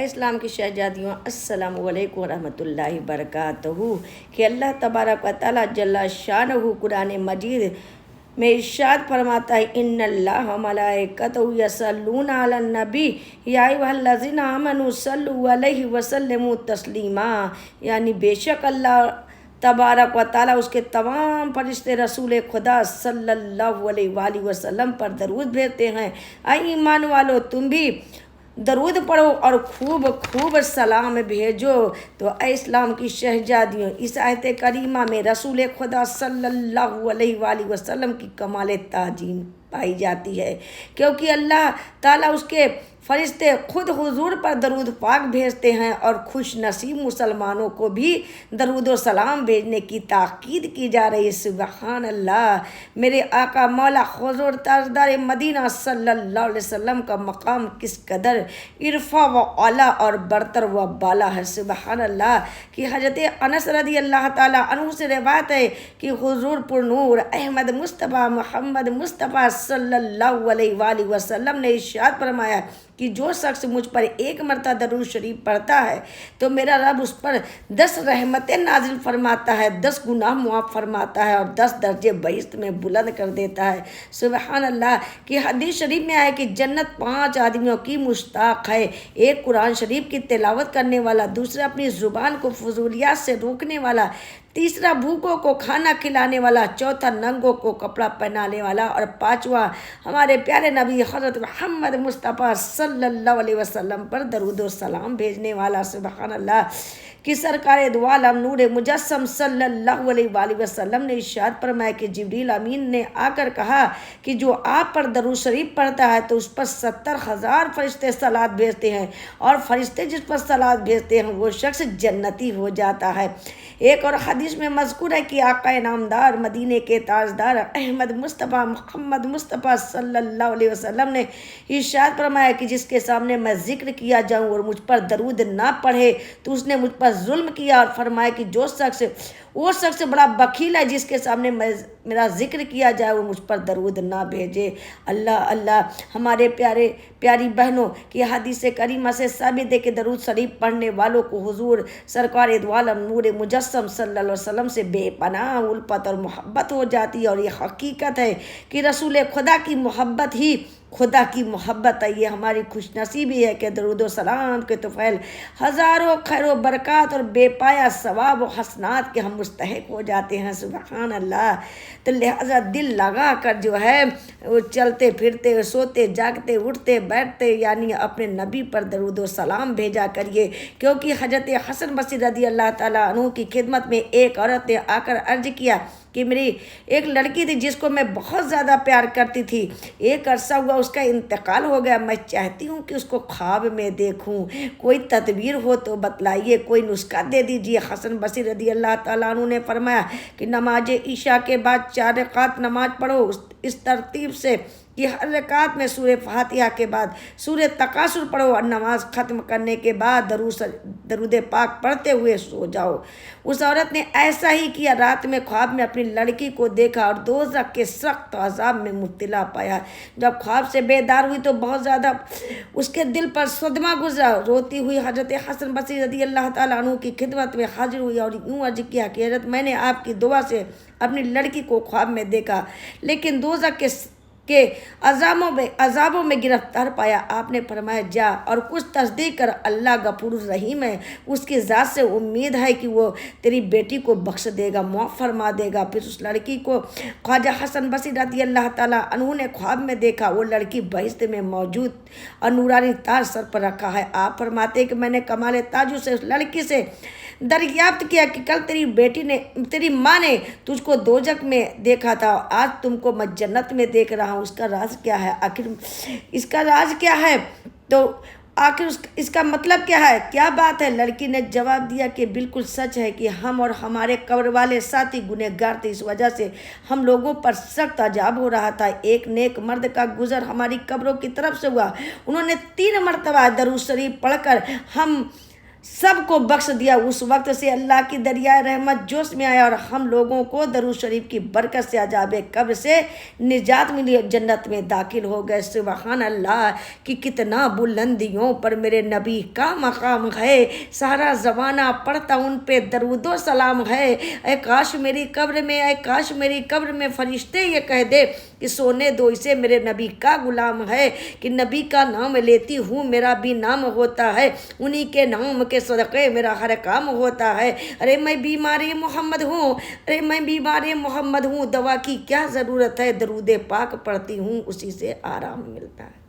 اسلام کی شہزادیوں، السلام علیکم ورحمۃ اللہ وبرکاتہ۔ کہ اللہ تبارک و تعالیٰ جل شانہ قرآن مجید میں ارشاد فرماتا ہے، ان اللہ و ملائکتہ یصلون علی النبی یا ایھا الذین آمنوا صلوا علیہ وسلموا تسلیما، یعنی بے شک اللہ تبارک و تعالیٰ اس کے تمام فرشتے رسول خدا صلی اللہ علیہ وآلہ وسلم پر درود بھیجتے ہیں۔ اے ایمان والو، تم بھی درود پڑھو اور خوب خوب سلام بھیجو۔ تو اے اسلام کی شہزادیوں، اس آیت کریمہ میں رسول خدا صلی اللہ علیہ وآلہ وسلم کی کمال تعظیم پائی جاتی ہے، کیونکہ اللہ تعالیٰ اس کے فرشتے خود حضور پر درود پاک بھیجتے ہیں، اور خوش نصیب مسلمانوں کو بھی درود و سلام بھیجنے کی تاکید کی جا رہی ہے۔ سبحان اللہ! میرے آقا مولا حضور تاجدار مدینہ صلی اللہ علیہ وسلم کا مقام کس قدر عرفہ و اعلیٰ اور برتر و بالا ہے۔ سبحان اللہ! کہ حضرت انس رضی اللہ تعالیٰ عنہ سے روایت ہے کہ حضور پر نور احمد مصطفیٰ محمد مصطفیٰ صلی اللہ علیہ وآلہ وسلم نے ارشاد فرمایا کہ جو شخص مجھ پر ایک مرتبہ درود شریف پڑھتا ہے تو میرا رب اس پر 10 رحمتیں نازل فرماتا ہے، 10 گناہ معاف فرماتا ہے، اور 10 درجے بہشت میں بلند کر دیتا ہے۔ سبحان اللہ! کہ حدیث شریف میں آئے کہ جنت 5 آدمیوں کی مشتاق ہے: ایک قرآن شریف کی تلاوت کرنے والا، دوسرا اپنی زبان کو فضولیات سے روکنے والا، تیسرا بھوکوں کو کھانا کھلانے والا، چوتھا ننگوں کو کپڑا پہنانے والا، اور پانچواں ہمارے پیارے نبی حضرت محمد مصطفیٰ صلی اللہ علیہ وسلم پر درود و سلام بھیجنے والا۔ سبحان اللہ! کہ سرکار دو عالم نور مجسم صلی اللہ علیہ وآلہ وسلم نے ارشاد فرمایا کہ جبریل امین نے آ کر کہا کہ جو آپ پر درود شریف پڑھتا ہے تو اس پر 70,000 فرشتے صلوات بھیجتے ہیں، اور فرشتے جس پر صلوات بھیجتے ہیں وہ شخص جنتی ہو جاتا ہے۔ ایک اور حدیث میں مذکور ہے کہ آقا نامدار مدینے کے تاجدار احمد مصطفیٰ محمد مصطفیٰ صلی اللہ علیہ وسلم نے ارشاد فرمایا کہ جس کے سامنے میں ذکر کیا جاؤں اور مجھ پر درود نہ پڑھے تو اس نے مجھ پر ظلم کیا، اور فرمایا کہ وہ شخص بڑا بخیل ہے جس کے سامنے میرا ذکر کیا جائے وہ مجھ پر درود نہ بھیجے۔ اللہ اللہ! ہمارے پیاری بہنوں کی حدیث کریمہ سے ثابت ہے کہ درود شریف پڑھنے والوں کو حضور سرکار دو عالم نور مجسم صلی اللہ علیہ وسلم سے بے پناہ الفت اور محبت ہو جاتی ہے، اور یہ حقیقت ہے کہ رسول خدا کی محبت ہی خدا کی محبت ہے۔ یہ ہماری خوش نصیبی ہے کہ درود و سلام کے طفیل ہزاروں خیر و برکات اور بے پایا ثواب و حسنات کے ہم مستحق ہو جاتے ہیں۔ سبحان اللہ! تو لہذا دل لگا کر جو ہے وہ چلتے پھرتے سوتے جاگتے اٹھتے بیٹھتے یعنی اپنے نبی پر درود و سلام بھیجا کریے، کیونکہ حضرت حسن بصری رضی اللہ تعالیٰ عنہ کی خدمت میں ایک عورت نے آ کر عرض کیا کہ میری ایک لڑکی تھی جس کو میں بہت زیادہ پیار کرتی تھی، ایک عرصہ ہوا اس کا انتقال ہو گیا، میں چاہتی ہوں کہ اس کو خواب میں دیکھوں، کوئی تدبیر ہو تو بتلائیے، کوئی نسخہ دے دیجیے۔ حسن بصری رضی اللہ تعالیٰ عنہ نے فرمایا کہ نماز عشاء کے بعد 4 رکعت نماز پڑھو اس ترتیب سے کہ ہر رکعت میں سورہ فاتحہ کے بعد سورہ تکاثر پڑھو، اور نماز ختم کرنے کے بعد درود پاک پڑھتے ہوئے سو جاؤ۔ اس عورت نے ایسا ہی کیا، رات میں خواب میں اپنی لڑکی کو دیکھا اور دوزخ کے سخت عذاب میں مبتلا پایا۔ جب خواب سے بیدار ہوئی تو بہت زیادہ اس کے دل پر صدمہ گزرا، روتی ہوئی حضرت حسن بصری رضی اللہ تعالیٰ عنہ کی خدمت میں حاضر ہوئی اور یوں عرض کیا کہ حضرت میں نے آپ کی دعا سے اپنی لڑکی کو خواب میں دیکھا، لیکن دوزخ کے عذابوں میں گرفتار پایا۔ آپ نے فرمایا جا اور کچھ تصدیق کر، اللہ غفور الرحیم ہے، اس کی ذات سے امید ہے کہ وہ تیری بیٹی کو بخش دے گا، معاف فرما دے گا۔ پھر اس لڑکی کو خواجہ حسن بصری رضی اللہ تعالیٰ عنہ نے خواب میں دیکھا، وہ لڑکی بہشت میں موجود اور نورانی تاج سر پر رکھا ہے۔ آپ فرماتے کہ میں نے کمال تاجو سے اس لڑکی سے دریافت کیا کہ کل تیری ماں نے تجھ کو دوزخ میں دیکھا تھا، آج تم کو میں جنت میں دیکھ رہا ہوں، اس کا راز کیا ہے؟ آخر اس کا راز کیا ہے؟ تو آخر اس کا مطلب کیا ہے؟ کیا بات ہے؟ لڑکی نے جواب دیا کہ بالکل سچ ہے کہ ہم اور ہمارے قبر والے ساتھی گنہگار تھے، اس وجہ سے ہم لوگوں پر سخت عذاب ہو رہا تھا۔ ایک نیک مرد کا گزر ہماری قبروں کی طرف سے ہوا، انہوں نے 3 مرتبہ درود شریف پڑھ کر ہم سب کو بخش دیا۔ اس وقت سے اللہ کی دریائے رحمت جوش میں آیا اور ہم لوگوں کو درود شریف کی برکت سے عذاب قبر سے نجات ملی، جنت میں داخل ہو گئے۔ سبحان اللہ کہ کتنا بلندیوں پر میرے نبی کا مقام ہے، سارا زمانہ پڑھتا ان پہ درود و سلام ہے۔ اے کاش میری قبر میں، اے کاش میری قبر میں فرشتے یہ کہہ دے کہ سونے دو اسے، میرے نبی کا غلام ہے، کہ نبی کا نام لیتی ہوں میرا بھی نام ہوتا ہے، انہی کے نام کے صدقے میرا ہر کام ہوتا ہے۔ ارے میں بیمار محمد ہوں، ارے میں بیمار محمد ہوں، دوا کی کیا ضرورت ہے، درود پاک پڑھتی ہوں اسی سے آرام ملتا ہے۔